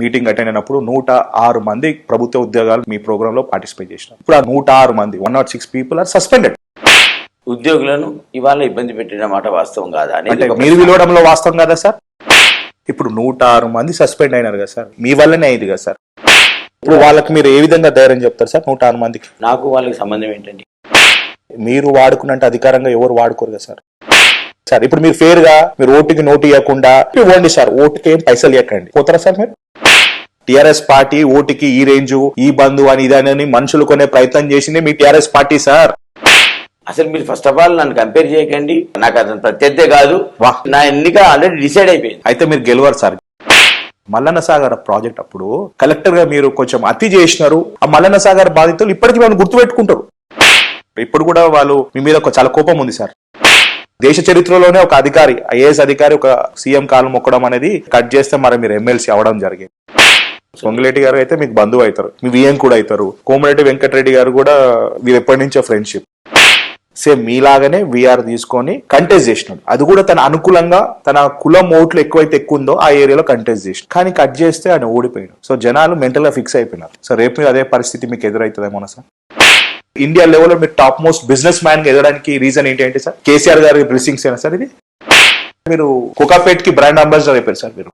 Meeting attend అయినప్పుడు 106 మంది ప్రభుత్వ ఉద్యోగాలు మీ ప్రోగ్రామ్ లో పార్టిసిపేట్ చేసినారు. ఇప్పుడు ఆ 106 మంది 106 పీపుల్ ఆర్ సస్పెండెడ్. ఉద్యోగులను ఇవాళ ఇబ్బంది పెట్టిన మాట వాస్తవం కాదా అంటే మీరు విలువడంలో వాస్తవం కదా సార్? ఇప్పుడు 106 మంది సస్పెండ్ అయినారు కదా సార్, మీ వల్లనే అయింది కదా సార్. ఇప్పుడు వాళ్ళకి మీరు ఏ విధంగా ధైర్యం చెప్తారు సార్? 106 మందికి నాకు వాళ్ళకి సంబంధం ఏంటండి? మీరు వాడుకున్నట్టు అధికారంగా ఎవరు వాడుకోరు కదా సార్. సార్ ఇప్పుడు మీరు ఫేర్ గా మీరు ఓటుకి నోటు ఇవ్వకుండా ఇవ్వండి సార్, ఓటుకి ఏం పైసలు ఇవ్వకండి, పోతారా సార్ మీరు? టిఆర్ఎస్ పార్టీ ఓటుకి ఈ రేంజు ఈ బంధు అని ఇదని మనుషులు కొనే ప్రయత్నం చేసింది మీ టిఆర్ఎస్ పార్టీ సార్. అసలు మీరు ఫస్ట్ ఆఫ్ ఆల్ నన్ను కంపేర్ చేయకండి, నాకు అతను ప్రత్యర్థే కాదు, నా ఎన్నిక ఆల్రెడీ డిసైడ్ అయిపోయింది. అయితే మీరు గెలవరు సార్. మల్లన్న సాగర్ ప్రాజెక్ట్ అప్పుడు కలెక్టర్ గా మీరు కొంచెం అతి చేసినారు. ఆ మల్లన్న సాగర్ బాధితులు ఇప్పటికీ వాళ్ళు గుర్తుపెట్టుకుంటారు. ఇప్పుడు కూడా వాళ్ళు మీ మీద చాలా కోపం ఉంది సార్. దేశ చరిత్రలోనే ఒక అధికారి, ఐఏఎస్ అధికారి ఒక సీఎం కాలు మొక్కడం అనేది కట్ చేస్తే మరి మీరు ఎమ్మెల్సీ అవడం జరిగింది. పొంగులేటి గారు అయితే మీకు బంధువు అవుతారు, మీ విఎం కూడా అవుతారు. కోమరెడ్డి వెంకటరెడ్డి గారు కూడా మీరు ఎప్పటి నుంచో ఫ్రెండ్షిప్. సేమ్ మీలాగానే వీఆర్ తీసుకొని కంటెస్ట్ చేసినాడు. అది కూడా తన అనుకూలంగా తన కులం ఓట్లు ఎక్కువైతే ఎక్కువ ఉందో ఆ ఏరియాలో కంటెస్ట్ చేసి, కానీ కట్ చేస్తే ఆయన ఓడిపోయాడు. సో జనాలు మెంటల్ గా ఫిక్స్ అయిపోయినారు. సో రేపు మీరు అదే పరిస్థితి మీకు ఎదురవుతుందేమో సార్. ఇండియా లెవెల్లో మీరు టాప్ మోస్ట్ బిజినెస్ మ్యాన్ గా ఎదగడానికి రీజన్ ఏంటి సార్? కేసీఆర్ గారి బ్లెస్సింగ్స్ ఏనా సార్? ఇది మీరు కోకాపేట్ కి బ్రాండ్ అంబాసిడర్ అయిపోయారు సార్ మీరు.